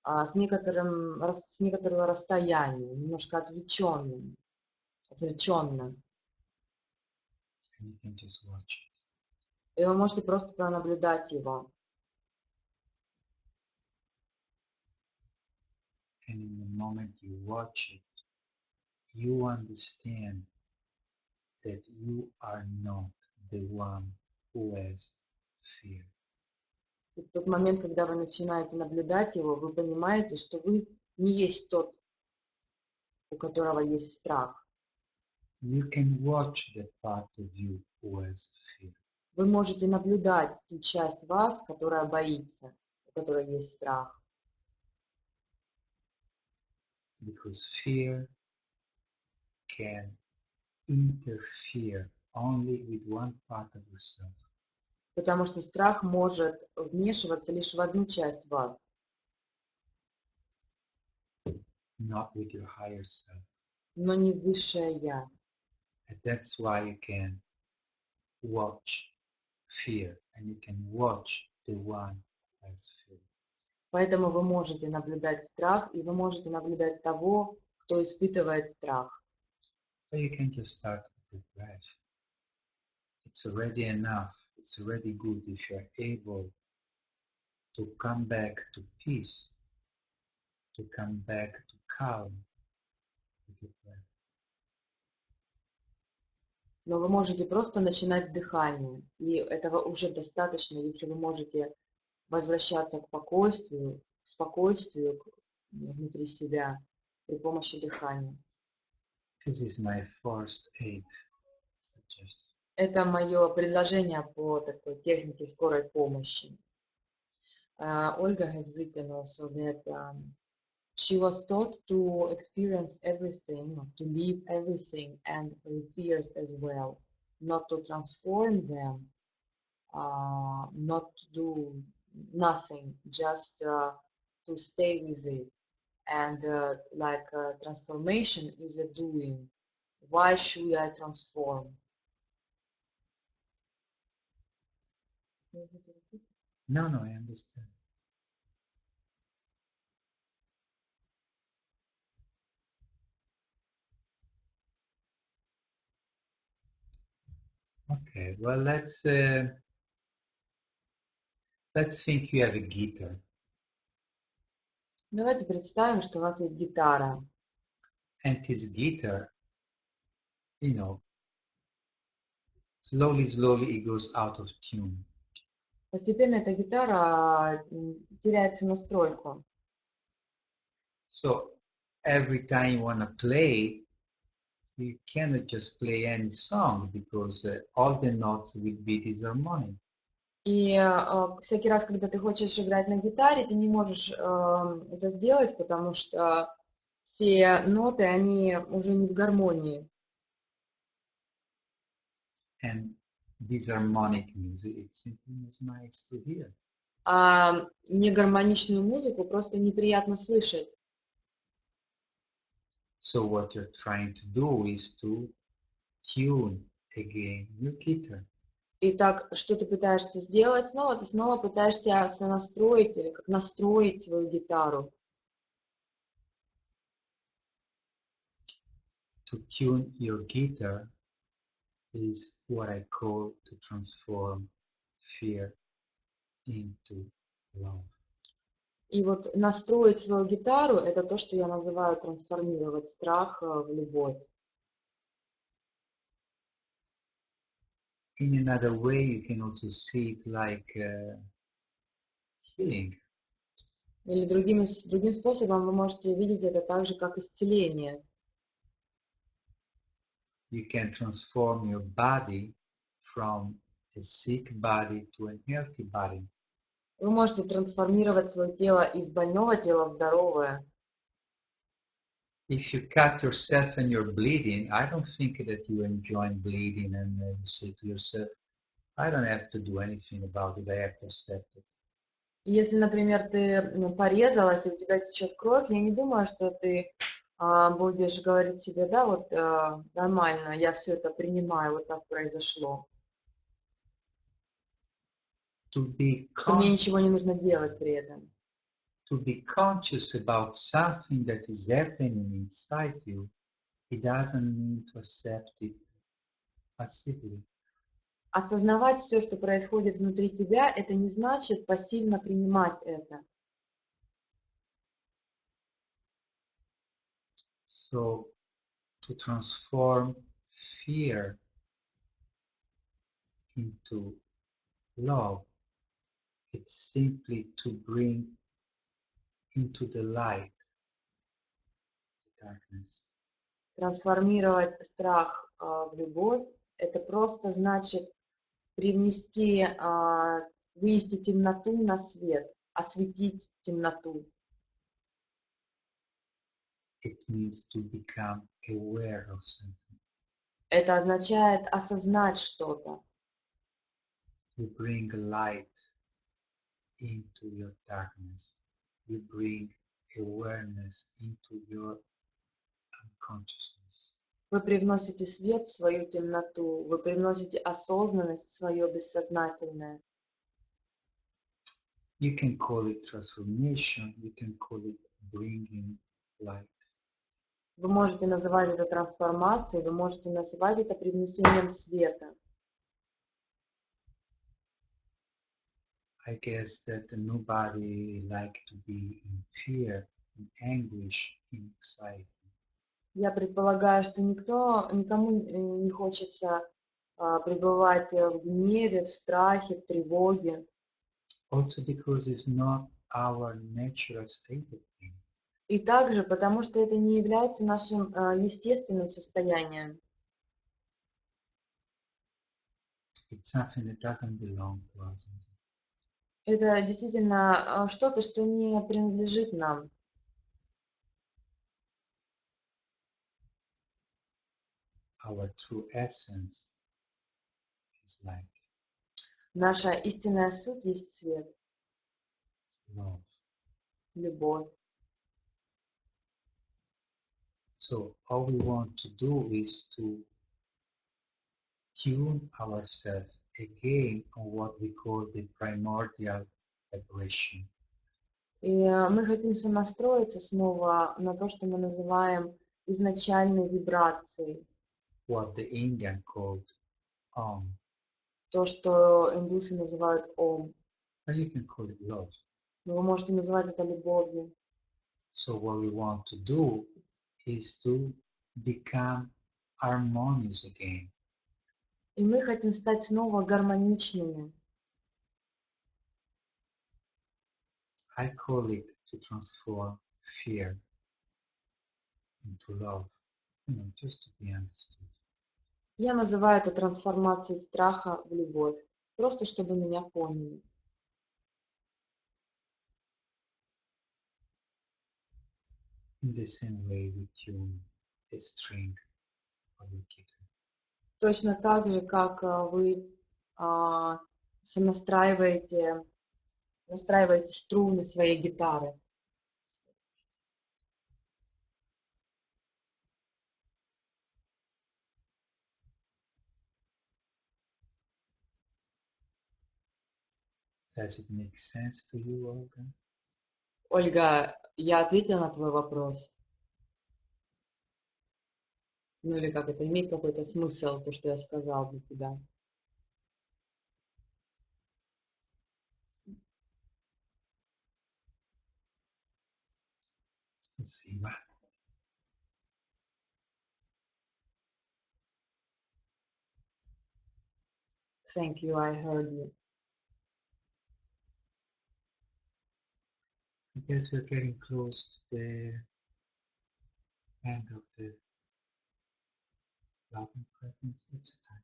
с некоторого расстояния, немножко отвлеченно. And you can just watch it. И вы можете просто пронаблюдать его. And in the moment you watch it, you understand that you are not the one who has fear. И в тот момент, когда вы начинаете наблюдать его, вы понимаете, что вы не есть тот, у которого есть страх. You can watch that part of you who has fear. Вы можете наблюдать ту часть вас, которая боится, у которой есть страх. Because fear can interfere only with one part of yourself. Потому что страх может вмешиваться лишь в одну часть вас, Not with your higher self. но не в высшее Я. And that's why you can watch fear and you can watch the one who has fear. Поэтому вы можете наблюдать страх, и вы можете наблюдать того, кто испытывает страх. But you can just start with the breath. It's already enough. It's already good if you're able to come back to peace, to come back to calm with your breath. Но вы можете просто начинать с дыхания, и этого уже достаточно, если вы можете возвращаться к спокойствию внутри себя при помощи дыхания. This is my first aid suggestion. Это мое предложение по такой технике скорой помощи. Olga has written also that she was taught to experience everything, to live everything and her fears as well, not to transform them, not to do nothing, just to stay with it. And transformation is a doing. Why should I transform? No, I understand. Okay, well, let's think you have a guitar. Давайте представим, что у вас есть гитара. And this guitar, you know, slowly it goes out of tune. Постепенно эта гитара теряется настройку. So every time you want to play, you cannot just play any song because all the notes will be disharmonic. И всякий раз, когда ты хочешь играть на гитаре, ты не можешь это сделать, потому что все ноты, они уже не в гармонии. And disharmonic music, it simply is nice to hear. А негармоничную музыку просто неприятно слышать. So what you're trying to do is to tune again your guitar. Итак, что ты пытаешься сделать снова? Ты снова пытаешься сонастроить или как настроить свою гитару. To tune your guitar is what I call to transform fear into love. И вот настроить свою гитару – это то, что я называю трансформировать страх в любовь. In another way, you can also see it like healing. Или другим способом вы можете видеть это так же, как исцеление. You can transform your body from a sick body to a healthy body. Вы можете трансформировать свое тело из больного тела в здоровое. If you cut yourself and you're bleeding, I don't think that you enjoy bleeding and you say to yourself, I don't have to do anything about it, I have to accept it. Если, например, ты порезалась, и у тебя течет кровь, я не думаю, что ты будешь говорить себе, да, вот нормально, я все это принимаю, вот так произошло. Что мне ничего не нужно делать при этом. To be conscious about something that is happening inside you, it doesn't mean to accept it passively. Осознавать все, что происходит внутри тебя, это не значит пассивно принимать это. So, to transform fear into love, it's simply to bring into the light the darkness. Трансформировать страх в любовь, это просто значит вынести темноту на свет, осветить темноту. It means to become aware of something. Это означает осознать что-то. You bring light into your darkness. You bring awareness into your unconsciousness. Вы привносите свет в свою темноту, вы привносите осознанность в свое бессознательное. You can call it transformation, you can call it bringing light. Вы можете называть это трансформацией, вы можете называть это привнесением света. I guess that nobody likes to be in fear, in anguish, in anxiety. Я предполагаю, что никому не хочется пребывать в гневе, в страхе, в тревоге. Also because it's not our natural state of being. И также потому, что это не является нашим естественным состоянием. It's something that doesn't belong to us. Это действительно что-то, что не принадлежит нам. Our true essence is light. Наша истинная суть есть свет, love. любовь. So all we want to do is to tune ourselves again on what we call the primordial vibration. И мы хотим сонастроиться снова на то, что мы называем изначальной вибрацией. What the Indian called Om. То, что индусы называют Ом. Or you can call it love. Но вы можете называть это любовью. So what we want to do is to become harmonious again. И мы хотим стать снова гармоничными. I call it to transform fear into love, just to be understood. Я называю это трансформацией страха в любовь. Просто чтобы меня поняли. In the same way we tune the string of the guitar. Точно так же, как вы сонастраиваете, настраиваете струны своей гитары. Does it make sense to you, Olga? Ольга, я ответила на твой вопрос? Ну или как это, имеет какой-то смысл, то, что я сказал для тебя? Спасибо. Thank you, I heard you. I guess we're getting close to the end of the loving presence. It's time.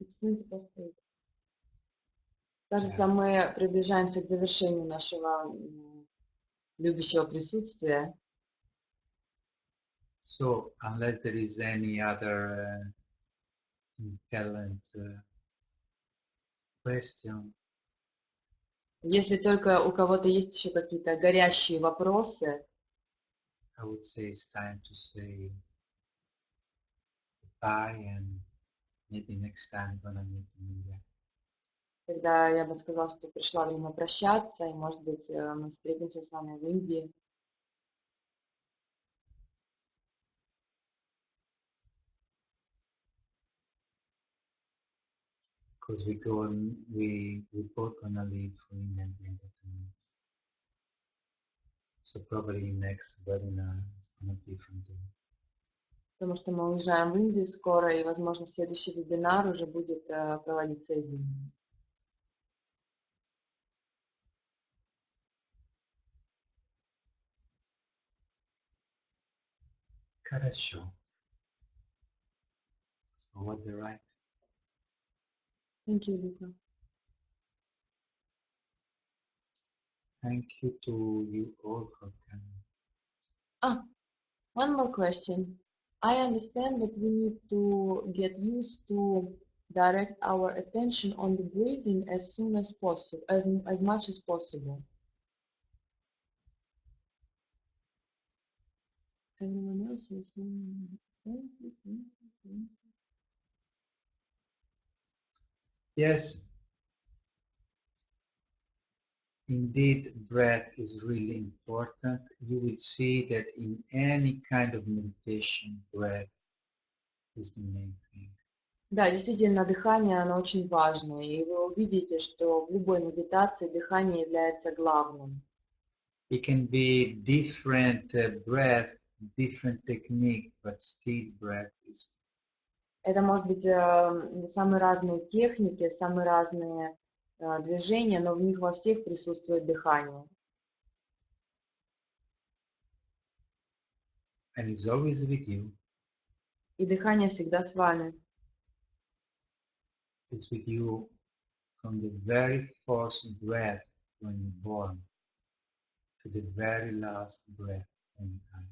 It's 20 past 8. Кажется, мы приближаемся к завершению нашего любящего присутствия. So, unless there is any other impellent question, Если только у кого-то есть еще какие-то горящие вопросы, I would say it's time to say goodbye, and maybe next time we're gonna meet in India. тогда я бы сказала, что пришло время прощаться, и, может быть, мы встретимся с вами в Индии. Because we both gonna leave for India at the end of the month. So probably next webinar is gonna be from there. Потому что мы уезжаем в Индию скоро, и, возможно, следующий вебинар уже будет проводиться из Индии. Хорошо. So what the right? Thank you, Luca. Thank you to you all for coming. One more question. I understand that we need to get used to direct our attention on the breathing as soon as possible, as much as possible. Everyone else is Yes, indeed, breath is really important. You will see that in any kind of meditation, breath is the main thing. Да, действительно, дыхание, оно очень важно, и вы увидите, что в любой медитации дыхание является главным. It can be different breath, different technique, but still breath is. Это может быть самые разные техники, самые разные движения, но в них во всех присутствует дыхание. And it's always with you. И дыхание всегда с вами. It's with you from the very first breath when you're born to the very last breath when you die.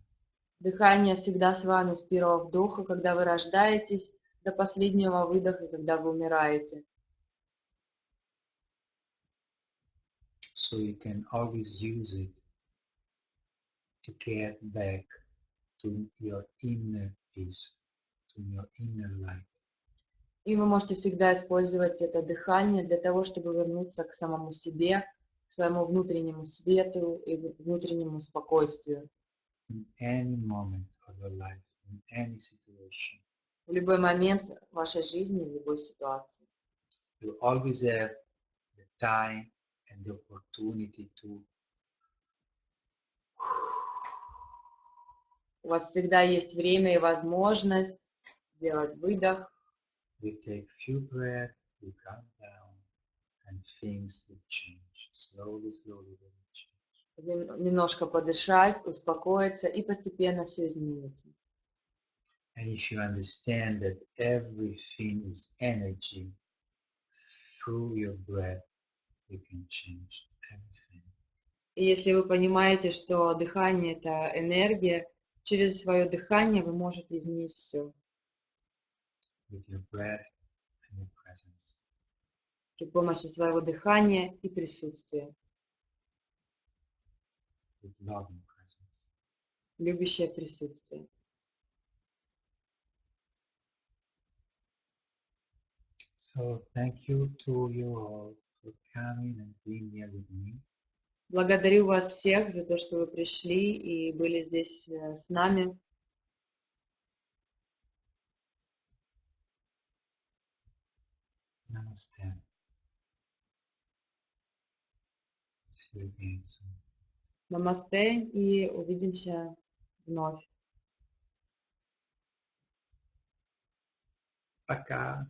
Дыхание всегда с вами с первого вдоха, когда вы рождаетесь, до последнего выдоха, когда вы умираете. so you can always use it to get back to your inner peace, to your inner light. И вы можете всегда использовать это дыхание для того, чтобы вернуться к самому себе, к своему внутреннему свету и внутреннему спокойствию. In any moment of your life, in any situation, В любой момент вашей жизни, в любой ситуации. you always have the time and the opportunity to У вас всегда есть время и возможность сделать выдох. you take few breaths, you calm down, and things will change. Slowly, slowly they will change. Немножко подышать, успокоиться, и постепенно все изменится. And if you understand that everything is energy, through your breath, you can change everything. И если вы понимаете, что дыхание – это энергия, через свое дыхание вы можете изменить все. With your breath and your presence. При помощи своего дыхания и присутствия. With love and presence. Любящее присутствие. So thank you to you all for coming and being here with me. Благодарю вас всех за то, что вы пришли и были здесь с нами. Namaste. See you again soon. Намасте и увидимся вновь. Пока.